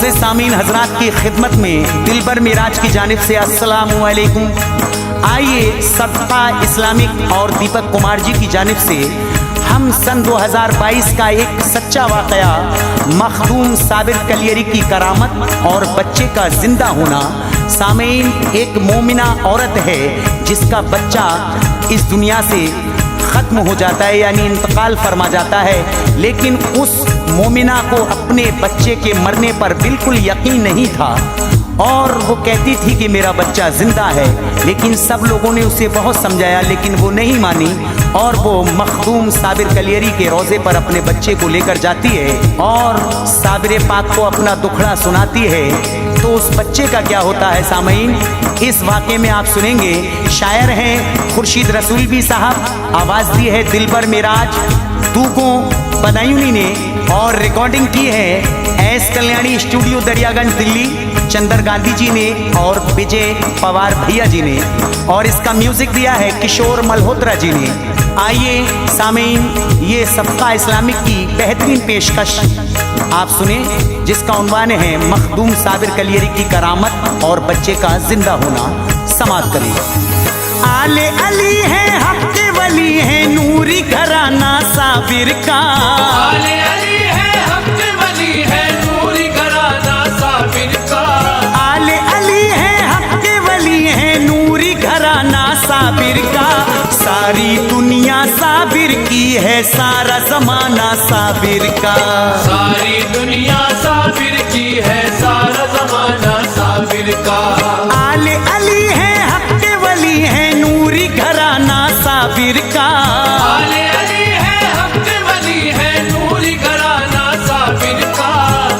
मोअज़्ज़िज़ सामीन हजरात की खिदमत में दिलबर मिराज की जानिब से अस्सलामु अलैकुम। आइए सदका इस्लामिक और दीपक कुमार जी की जानिब से हम सन 2022 का एक सच्चा वाकया मखदूम साबिर कलियरी की करामत और बच्चे का जिंदा होना। सामीन, एक मोमिना औरत है जिसका बच्चा इस दुनिया से ख़त्म हो जाता है, यानी इंतकाल फरमा जाता है, लेकिन उस मोमिना को अपने बच्चे के मरने पर बिल्कुल यकीन नहीं था और वो कहती थी कि मेरा बच्चा जिंदा है। लेकिन सब लोगों ने उसे बहुत समझाया लेकिन वो नहीं मानी और वो मखदूम साबिर कलियरी के रोज़े पर अपने बच्चे को लेकर जाती है और साबिर पाक को अपना दुखड़ा सुनाती है। तो उस बच्चे का क्या होता है सामीन, इस वाक़े में आप सुनेंगे। शायर हैं खुर्शीद रसूलवी साहब, आवाज़ दी है दिलबर मिराज, दूगों बदायूनी ने और रिकॉर्डिंग की है एस कल्याणी स्टूडियो दरियागंज दिल्ली, चंदर गांधी जी ने और विजय पवार भैया जी ने, और इसका म्यूजिक दिया है किशोर मल्होत्रा जी ने। आइए सामीन, ये सदका इस्लामिक की बेहतरीन पेशकश आप सुने जिसका उन्वान है मखदूम साबिर कलियरी की करामत और बच्चे का जिंदा होना। समाअत करें। आले अली है, हक के वली है, नूरी घराना साबिर का। आले अली है, हक के वली है, नूरी घराना साबिर का। आले अली है, हक के वली है, नूरी घराना साबिर का। सारी दुनिया साबिर की है, सारा जमाना साबिर का। सारी दुनिया साबिर की है, सारा जमाना साबिर का। आले अली है, हक के वली है, नूरी घराना साबिर का। आले अली है, हक के वली है, नूरी घराना साबिर का।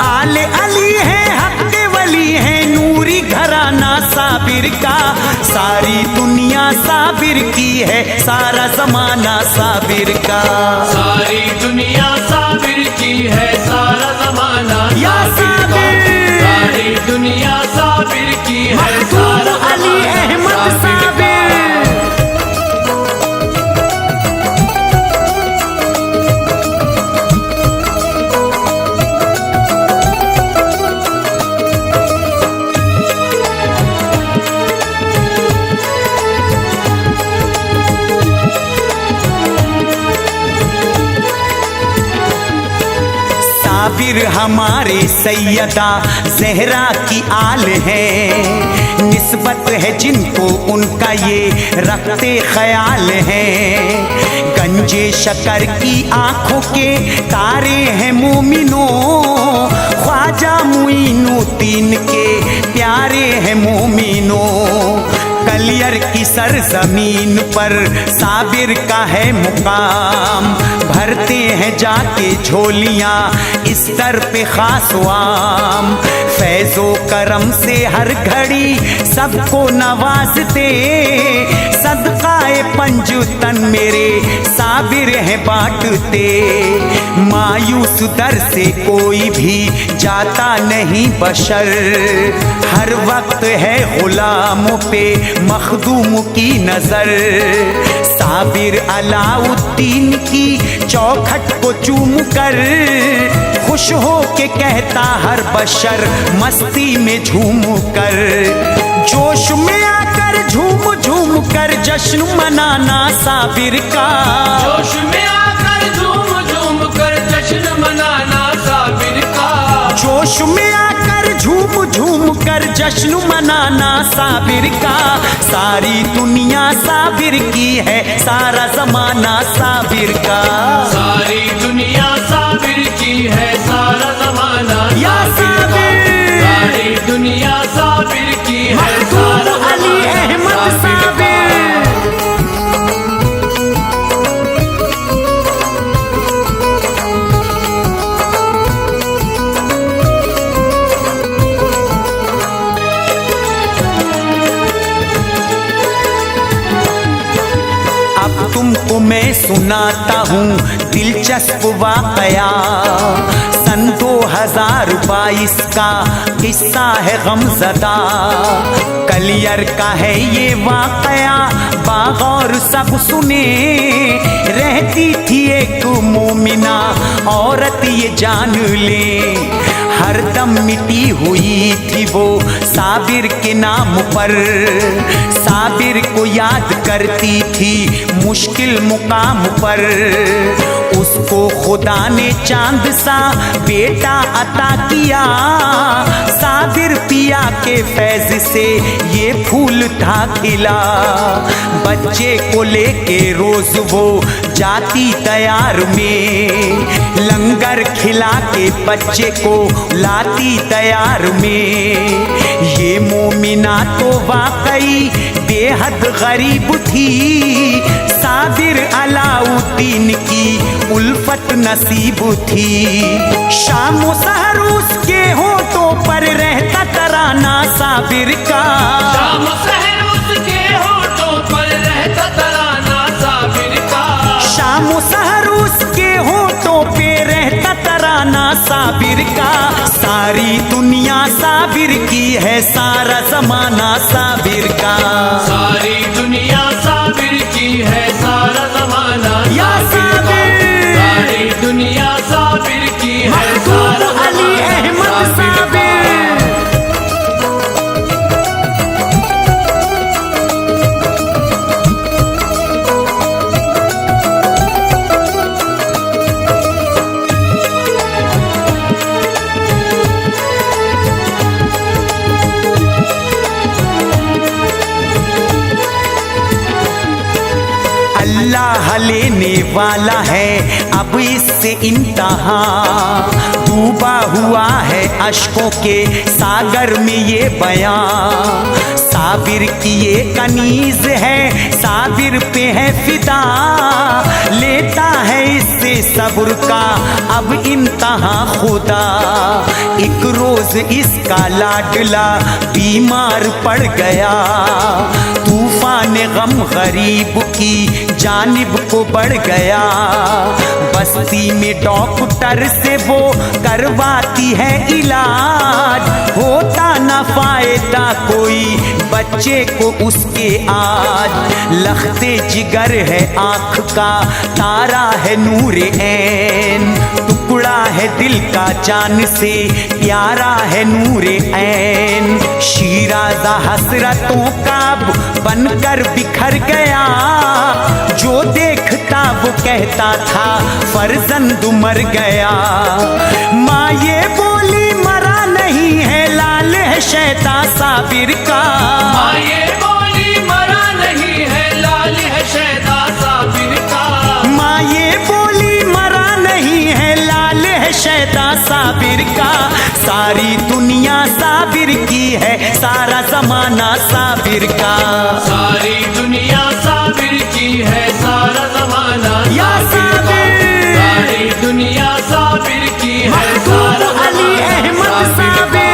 आले अली है, हक के वली है, नूरी घराना साबिर का। सारी दुनिया साबिर की है, सारा जमाना साबिर का। सारी दुनिया साबिर की है, सारा जमाना या साबिर का। साबिर। सारी दुनिया साबिर की है, मखदूम सारा अली जमाना अहमद साबिर का। साबिर हमारे सैयदा जहरा की आल है, निस्बत है जिनको उनका ये रखते ख्याल है। गंजे शकर की आंखों के तारे हैं मोमिनो, ख्वाजा मुइनुद्दीन के प्यारे हैं मोमिनो। कलियर की सरजमीन पर साबिर का है मुकाम, भरते हैं जाके झोलियां इस दर पे खास वाम। फैज़ो करम से हर घड़ी सबको नवाजते, सदकाए पंजुतन मेरे साबिर है बांटते। मायूस दर से कोई भी जाता नहीं बशर, हर वक्त है गुलामों पे मखदूम की नजर। साबिर अलाउद्दीन की चौखट को चूम कर खुश हो के कहता हर बशर मस्ती में झूम कर। जोश में आकर झूम झूम कर जश्न मनाना साबिर का। जोश में आकर झूम झूम कर जश्न मनाना साबिर का। जोश में आकर झूम झूम कर जश्न मनाना साबिर का। सारी दुनिया साबिर की है, सारा जमाना साबिर का। सारी दुनिया साबिर की है, सारा जमाना या साबिर का। सारी दुनिया साबिर की है, सारा मखदूम अली अहमद साबिर। अब तुमको मैं सुनाता हूँ दिलचस्प वाकया। सन 2022 का किस्सा है गमज़दा। कलियर का है ये वाक़या, बागौर सब सुने। रहती थी एक मोमिना औरत, ये जान ले, हरदम मिटी हुई थी वो साबिर के नाम पर। साबिर को याद करती थी मुश्किल मुकाम पर। उसको खुदा ने चांद सा बेटा अता किया। साबिर पिया के फैज से ये फूल था खिला। बच्चे को लेके रोज वो जाती तैयार में, लंगर खिला के बच्चे को लाती तैयार में। ये मोमिना तो वाकई बेहद गरीब थी। साबिर अलाउद्दीन की उल्फत नसीब थी। शामो सहर उसके होठों पर रहता तराना साबिर का। शामो सहर उसके होठों पर रहता तराना साबिर का। शामो सहर उसके होठों पे रहता तराना साबिर का। सारी दुनिया साबिर की है, सारा जमाना साबिर का। सारी दुनिया साबिर की है, सारा जमाना या साबिर। सारी दुनिया साबिर की है, सारा अली अहमद साबिर। अल्लाह लेने वाला है अब इससे इम्तहा। डूबा हुआ है अश्कों के सागर में ये बयां। साबिर की ये कनीज है, साबिर पे है फिदा। लेता है इससे सब्र का अब इम्तहा खुदा। एक रोज इसका लाडला बीमार पड़ गया। तूफान गम गरीब की जानिब को बढ़ गया। बस्ती में डॉक्टर से वो करवाती है इलाज। होता ना फायदा कोई बच्चे को उसके आज। लखते जिगर है आँख का, तारा है नूरे ऐन। टुकड़ा है दिल का जान से, प्यारा है नूरे ऐन। शीराज़ा हसरतों का बनकर बिखर गया। जो देखता वो कहता था फर्जंद मर गया। माँ ये बोली मरा नहीं है, लाल है शैता साबिर का। माँ ये बोली मरा नहीं है, लाल है शैता साबिर का। माँ ये बोली मरा नहीं है, लाल है शैता साबिर का। सारी दुनिया साबिर की है, सारा जमाना साबिर का। सारी दुनिया साबिर की है, सारा जमाना या साबिर। सारी दुनिया साबिर की है, सारा अली अहमद साबिर।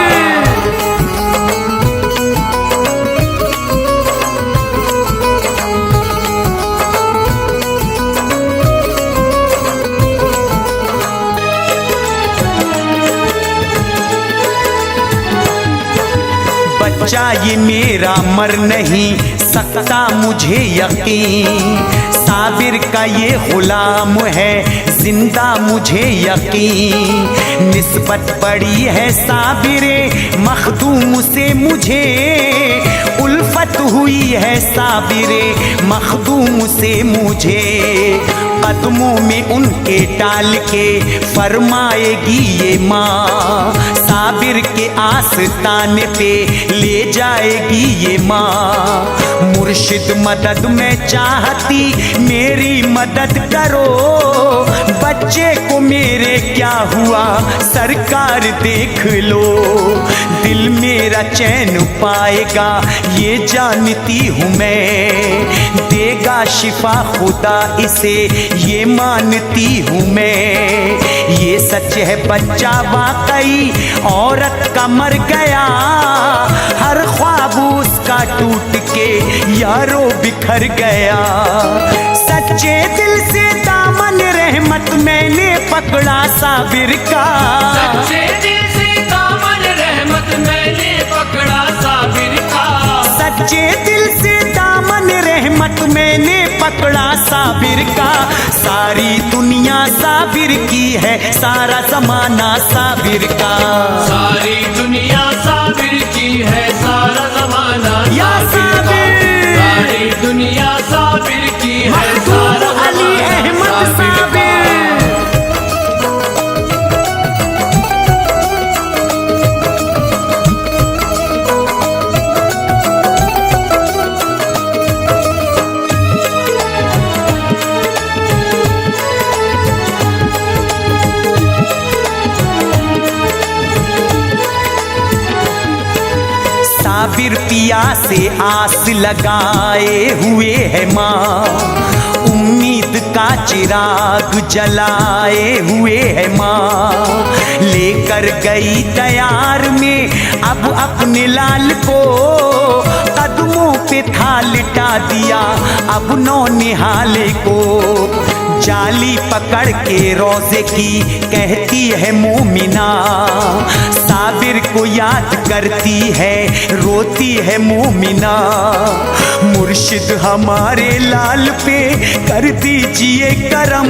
बच्चा ये मेरा मर नहीं सकता मुझे यकीन। साबिर का ये गुलाम है, जिंदा मुझे यकीन। निस्बत बड़ी है साबिरे मखदूम से मुझे। उल्फत हुई है साबिरे मखदूम से मुझे। कदमों में उनके डाल के फरमाएगी ये माँ। साबिर के आस्ताने पे ले जाएगी ये माँ। मुर्शिद मदद में चाहती मेरी मदद करो। बच्चे को मेरे क्या हुआ सरकार देख लो। दिल मेरा चैन पाएगा ये जानती हूँ मैं। देगा शिफा खुदा इसे ये मानती हूँ मैं। ये सच है बच्चा वाकई औरत का मर गया। हर ख्वाब उसका टूट के यारों बिखर गया। सच्चे दिल से दाम दामन रहमत मैंने पकड़ा साबिर का। सच्चे दिल से दामन रहमत मैंने पकड़ा साबिर का। सच्चे दिल से दामन रहमत मैंने पकड़ा साबिर का। सारी दुनिया साबिर की है, सारा जमाना साबिर का। सारी दुनिया साबिर की है, सारा जमाना या साबिर। सारी दुनिया साबिर की है, सारा अली अहमद साबिर। साबिर पिया से आस लगाए हुए है माँ, उम्मीद का चिराग जलाए हुए है माँ। लेकर गई तैयार में अब अपने लाल को, कदमों पे था लिटा दिया अब नौ निहाले को। जाली पकड़ के रोजे की कहती है मोमिना, साबिर को याद करती है रोती है मोमिना। मुर्शिद हमारे लाल पे कर दीजिए करम,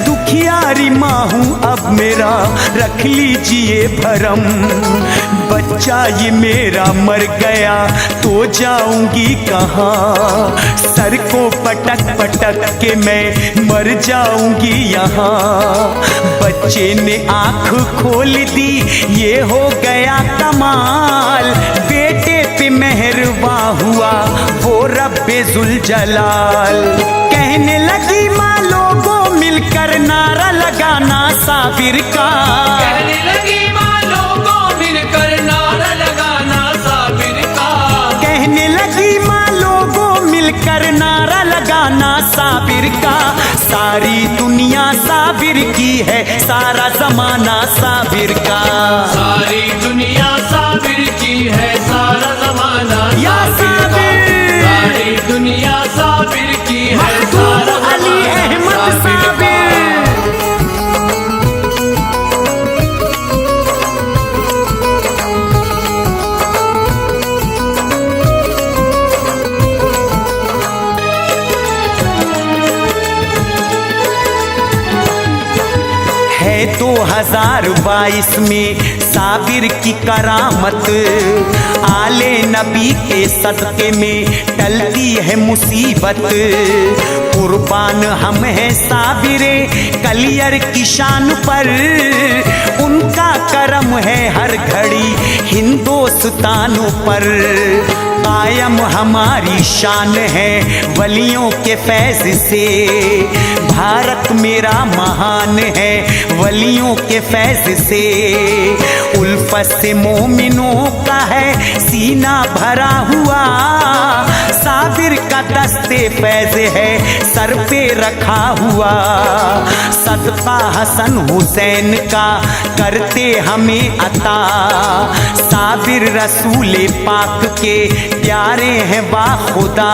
दुखियारी माँ हूँ अब मेरा रख लीजिए भरम। बच्चा ये मेरा मर गया तो जाऊंगी कहाँ, सर को पटक पटक के मैं मर जाऊंगी यहाँ। बच्चे ने आँख खोल दी ये हो गया कमाल, बेटे पे मेहरबा हुआ वो रब्बे जुल जलाल। कहने लगी माँ लोगों मिलकर नारा लगाना साबिर का। कहने लगी माँ लोगों मिलकर नारा लगाना साबिर का। कहने लगी माँ लोगों मिलकर नारा लगाना साबिर का। सारी दुनिया साबिर की है, सारा जमाना साबिर का। सारी दुनिया साबिर की है, सारा जमाना या साबिर। सारी दुनिया साबिर की है, सारा अली अहमद साबिर। है 2022 में साबिर की करामत, आले नबी के सदक़े में टलती है मुसीबत। कुर्बान हम हैं साबिरे कलियर की शान पर, उनका करम है हर घड़ी हिंदुस्तानों पर। कायम हमारी शान है वलियों के फैज से, भारत मेरा महान है वलियों के फैज से। उल्फत से मोमिनों का है सीना भरा हुआ, साबिर का दस्ते फैज है सर पे रखा हुआ। सदका हसन हुसैन का करते हमें अता, साबिर रसूल पाक के प्यारे हैं बाखुदा।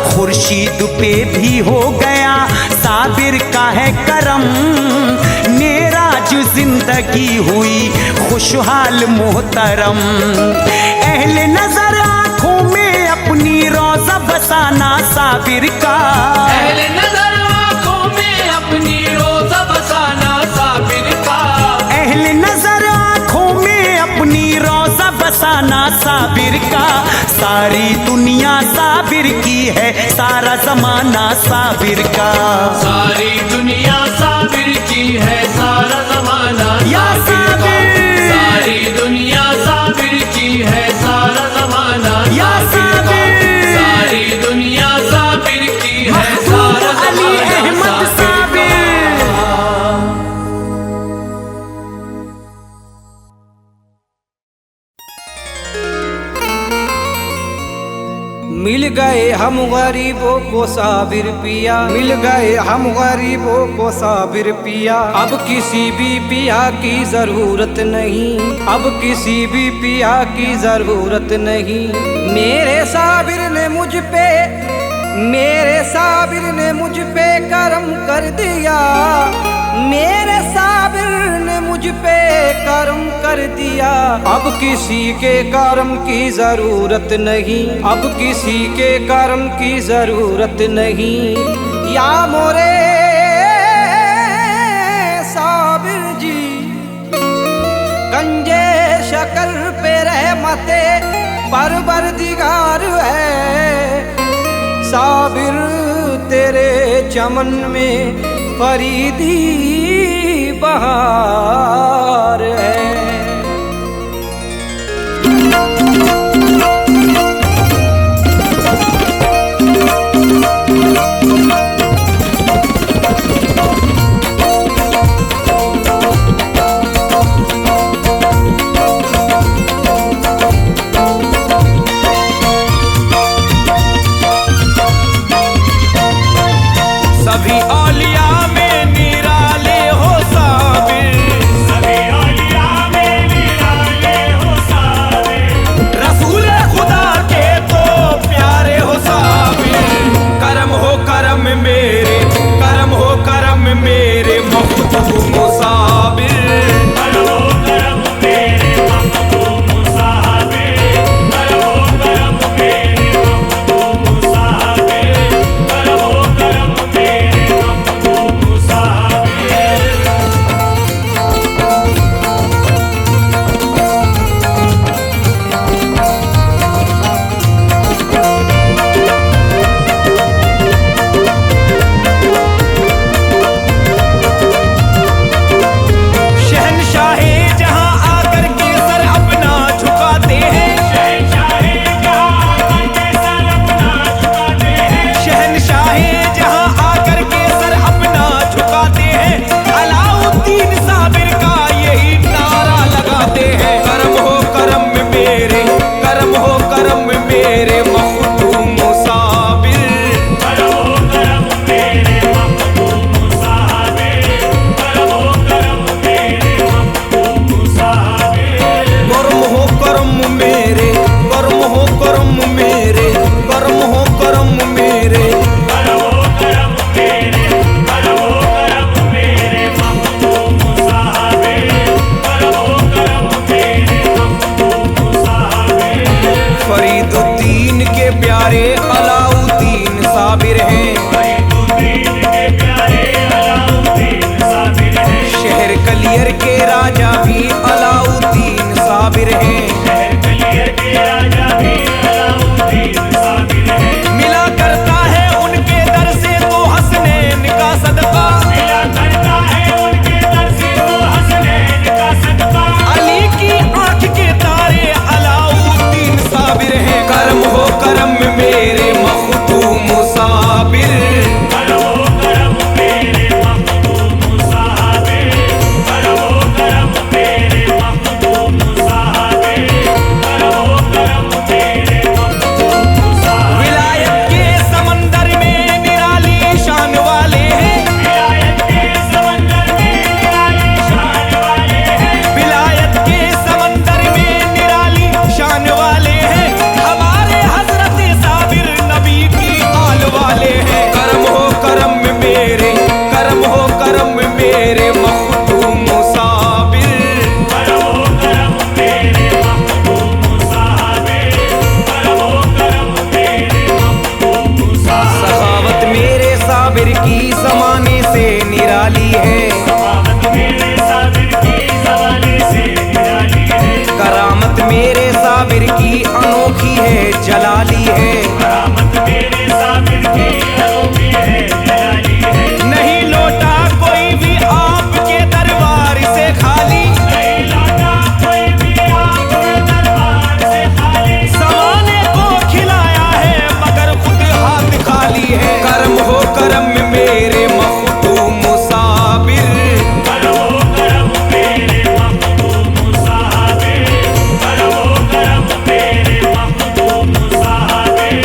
खुर्शीद पे भी हो गया साबिर का है करम, मेराज जिंदगी हुई खुशहाल मोहतरम। अहले नजर आंखों में अपनी रोजा बसाना साबिर का। अहले नजर आंखों में अपनी रोजा बसाना साबिर का। अहले नजर आंखों में अपनी रोजा बसाना साबिर का। सारी दुनिया साबिर की है, सारा जमाना साबिर का। सारी दुनिया साबिर की है, सारा जमाना या साबिर। सारी दुनिया साबिर की है, सारा जमाना या साबिर। सारी दुनिया साबिर की है, सारा अली अहमद साबिर। मिल गए हम गरीबों को साबिर पिया, मिल गए हम गरीबों को साबिर पिया। अब किसी भी पिया की जरूरत नहीं, अब किसी भी पिया की जरूरत नहीं। मेरे साबिर ने मुझ पे मेरे साबिर ने मुझ पे करम कर दिया, मेरे साबिर ने मुझ पे करम कर दिया। अब किसी के करम की जरूरत नहीं, अब किसी के करम की जरूरत नहीं। या मोरे साबिर जी, गंजे शक्ल पे रहमते परवरदिगार है। साबिर तेरे चमन में फरीदी बहार है। सभी औलिया में निराले हो साबिर, सभी औलिया में निराले हो साबिर। रसूल खुदा के तो प्यारे हो साबिर। करम हो करम मेरे, करम हो करम मेरे मखदूम साबिर। करम हो करम मेरे मखदूम साबिर। करम हो करम मेरे मखदूम साबिर। करम हो करम मेरे मखदूम साबिर। शहनशाहे जहां आकर के सर अपना झुकाते हैं, शहंशाहे जहां करके सर अपना झुकाते हैं। शहनशाहे जहां आकर के सर अपना झुकाते हैं। अलाउद्दीन साबिर का यही नारा लगाते हैं। करम हो करम मेरे, करम हो करम मेरे मखदूम साबिर। करम हो करम मेरे मखदूम साबिर। करम हो करम मेरे मखदूम साबिर। करम हो करम मेरे, करम हो करम मेरे, करम हो करम मेरे। करम हो करम मेरे, करम हो करम मेरे मखदूम साबिर। करम हो करम मेरे मखदूम साबिर। फरीदुद्दीन के प्यारे अलाउद्दीन साबिर हैं। फरीदुद्दीन के प्यारे अलाउद्दीन साबिर हैं। शहर कलियर के राजा भी अलाउद्दीन साबिर हैं। शहर कलियर के राजा भी अलाउद्दीन साबिर हैं। मिला करता है उनके दर से तो हसनैन का सदका। मिला करता है उनके दर से तो हसनैन का सदका। अली की आंख के तारे अलाउद्दीन साबिर हैं। करम हो करम मेरे मखदूम साबिर। करम हो करम मेरे मखदूम साबिर। करम हो करम मेरे मखदूम साबिर। करम हो करम मेरे मखदूम साबिर। विलायत के समंदर में निराली शान वाले हैं। विलायत के समंदर में निराली शान वाले हैं। विलायत के समंदर में निराली शान वाले हैं। हमारे हजरत साबिर नबी की आल वाले हैं। करम हो करम मेरे, करम हो करम मेरे मखदूम साबिर। करम हो करम मेरे मखदूम साबिर। करम हो करम मेरे मखदूम साबिर। सखावत मेरे साबिर की जमाने से निराली है। सखावत मेरे साबिर की ज़माने से निराली है। करामत मेरे साबिर की अनोखी है, जलाली है। करामत मेरे साबिर की अनोखी है, जलाली है। नहीं लौटा कोई भी आपके दरबार से खाली। नहीं लौटा कोई भी आपके दरबार से खाली। ज़माने को खिलाया है मगर खुद हाथ खाली है। करम हो करम मेरे मखदूम साबिर। करम हो करम मेरे मखदूम साबिर। करम हो करम मेरे मखदूम साबिर।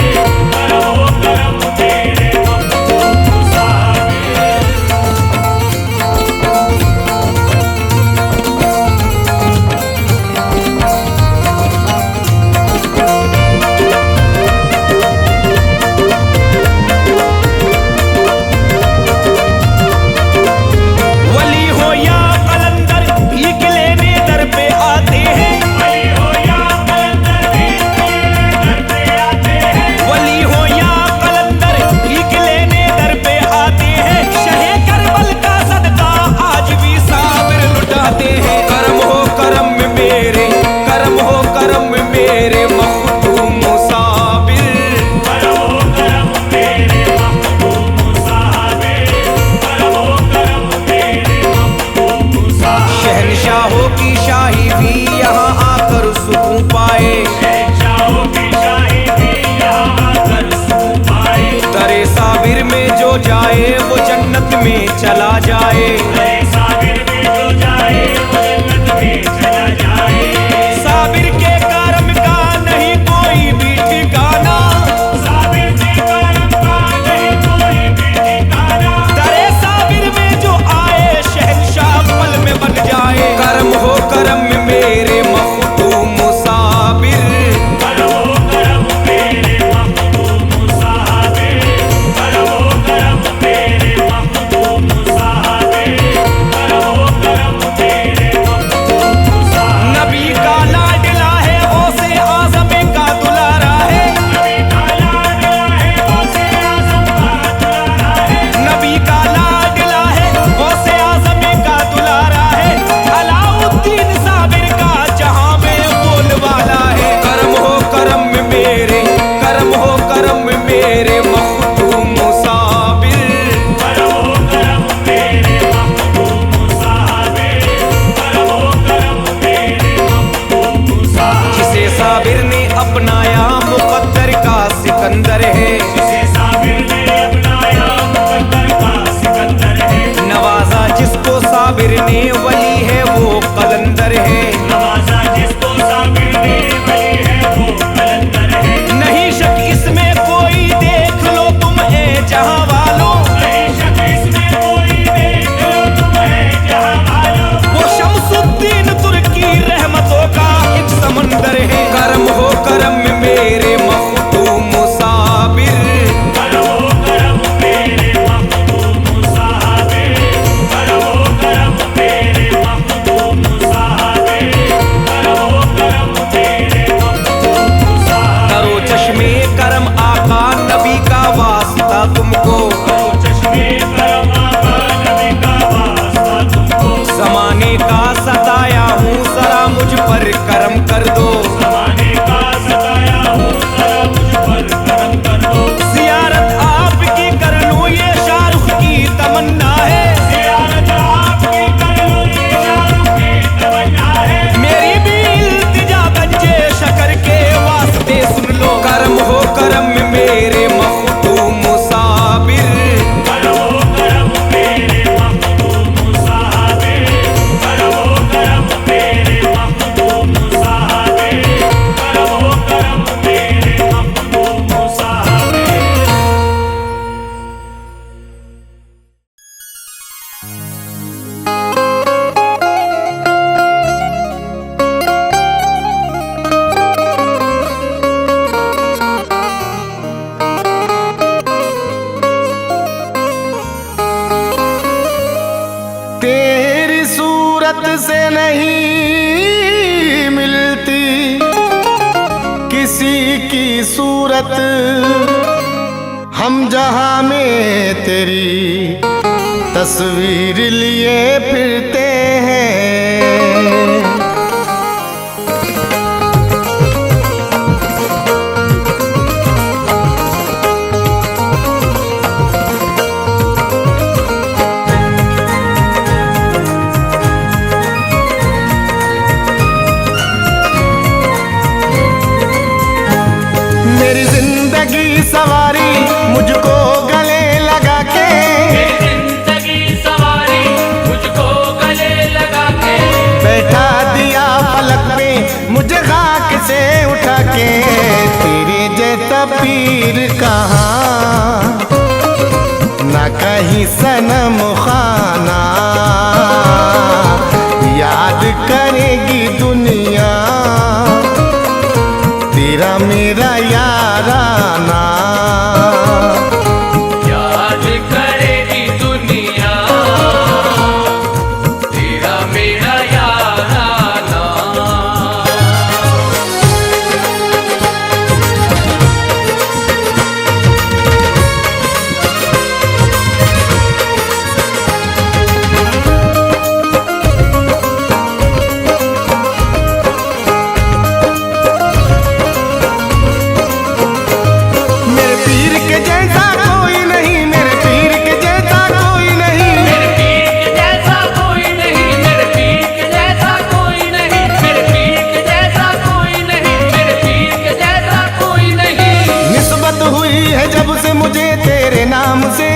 से नहीं मिलती किसी की सूरत, हम जहां में तेरी तस्वीर लिए फिरते हैं। मेरी जिंदगी सवारी मुझको गले लगा के, मेरी जिंदगी सवारी मुझको गले लगा के, बैठा दिया फलक पे मुझे खाक से उठा के। तेरे जैसा पीर कहाँ ना कहीं सनम खाना, याद करेगी दुनिया तेरा मेरा याराना। याद करेगी दुनिया तेरा मेरा याराना। मेरे पीर के जैसा कोई नहीं, मेरे पीर के जैसा कोई नहीं, मेरे पीर के जैसा कोई नहीं, मेरे पीर के जैसा कोई नहीं, मेरे पीर के जैसा कोई नहीं, मेरे पीर के जैसा कोई नहीं। निस्बत हुई है जब से मुझे तेरे नाम से,